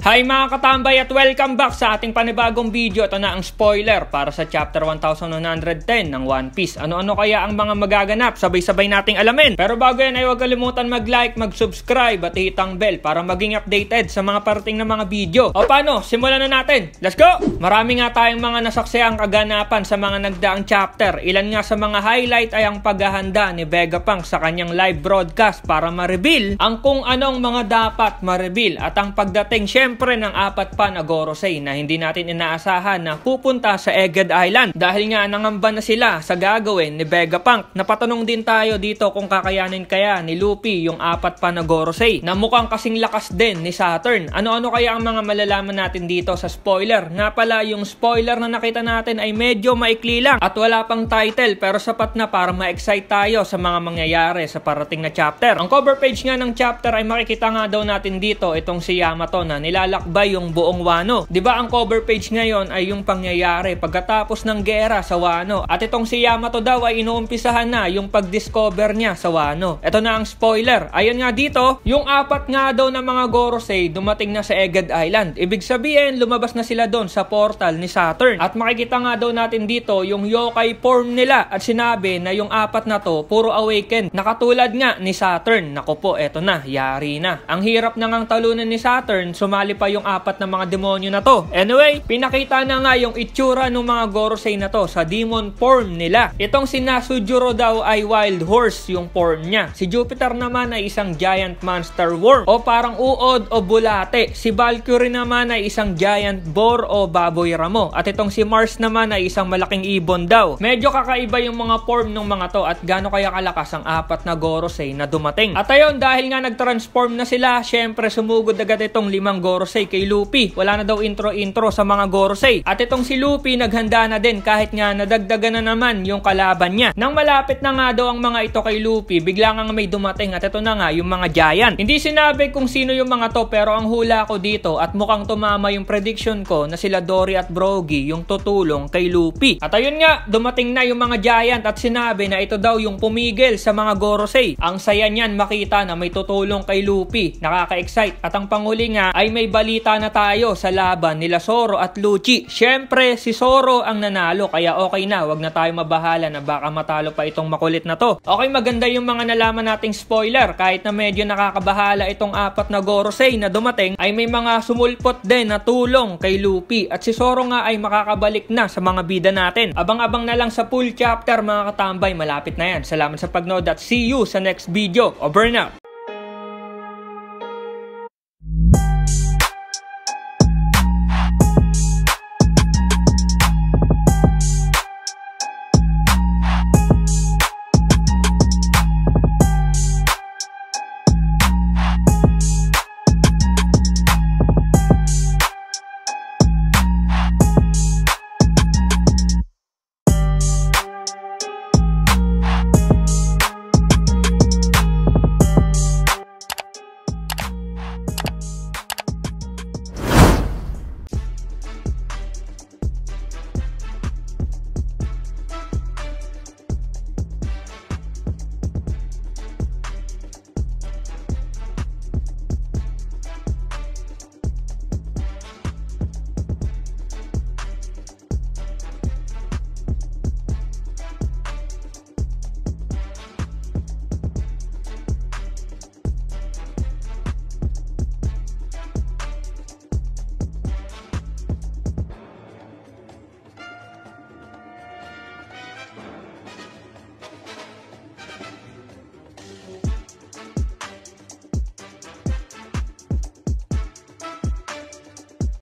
Hi mga katambay at welcome back sa ating panibagong video. Ito na ang spoiler para sa chapter 1110 ng One Piece. Ano-ano kaya ang mga magaganap? Sabay-sabay nating alamin. Pero bago yan ay huwag kalimutan mag-like, mag-subscribe at hit ang bell para maging updated sa mga parating na mga video. O paano? Simulan na natin. Let's go! Marami nga tayong mga nasaksayang kaganapan sa mga nagdaang chapter. Ilan nga sa mga highlight ay ang paghahanda ni Vegapunk sa kanyang live broadcast para ma-reveal ang kung anong mga dapat ma-reveal at ang pagdating syempre ng apat pa na Gorosei na hindi natin inaasahan na pupunta sa Egghead Island dahil nga nangamba na sila sa gagawin ni Vegapunk. Napatanong din tayo dito kung kakayanin kaya ni Luffy yung apat pa na Gorosei na mukhang kasing lakas din ni Saturn. Ano-ano kaya ang mga malalaman natin dito sa spoiler? Nga pala yung spoiler na nakita natin ay medyo maikli lang at wala pang title pero sapat na para ma-excite tayo sa mga mangyayari sa parating na chapter. Ang cover page nga ng chapter ay makikita nga daw natin dito itong si Yamato na nilalakbay yung buong Wano. Diba ang cover page ngayon ay yung pangyayari pagkatapos ng gera sa Wano. At itong si Yamato daw ay inuumpisahan na yung pag-discover niya sa Wano. Ito na ang spoiler. Ayun nga dito, yung apat nga daw na mga Gorosei dumating na sa Egghead Island. Ibig sabihin, lumabas na sila doon sa portal ni Saturn. At makikita nga daw natin dito yung yokai form nila at sinabi na yung apat na to puro awakened. Nakatulad nga ni Saturn. Naku po, eto na, yari na. Ang hirap na ngang talunan ni Saturn, sumali pa yung apat na mga demonyo na to. Anyway, pinakita na nga yung itsura ng mga Gorosei na to sa demon form nila. Itong si Nasujuro daw ay wild horse yung form niya. Si Jupiter naman ay isang giant monster worm o parang uod o bulate. Si Valkyrie naman ay isang giant boar o baboy ramo. At itong si Mars naman ay isang malaking ibon daw. Medyo kakaiba yung mga form ng mga to at gaano kaya kalakas ang apat na Gorosei na dumating. At ayun, dahil nga nag-transform na sila, syempre sumugod agad itong limang Gorosei kay Luffy. Wala na daw intro-intro sa mga Gorosei. At itong si Luffy naghanda na din kahit nga nadagdagan na naman yung kalaban niya. Nang malapit na nga daw ang mga ito kay Luffy, bigla nga may dumating at ito na nga yung mga giant. Hindi sinabi kung sino yung mga to pero ang hula ko dito at mukhang tumama yung prediction ko na sila Dory at Brogy yung tutulong kay Luffy. At ayun nga, dumating na yung mga giant at sinabi na ito daw yung pumigil sa mga Gorosei. Ang saya niyan makita na may tutulong kay Luffy. Nakaka-excite. At ang panghuli nga ay may balita na tayo sa laban nila Zoro at Lucci. Syempre, si Zoro ang nanalo kaya okay na, wag na tayo mabahala na baka matalo pa itong makulit na to. Okay, maganda yung mga nalaman nating spoiler. Kahit na medyo nakakabahala itong apat na Gorosei na dumating, ay may mga sumulpot din na tulong kay Luffy. At si Zoro nga ay makakabalik na sa mga bida natin. Abang-abang na lang sa full chapter mga katambay, malapit na yan. Salamat sa pagnood at see you sa next video. Over na!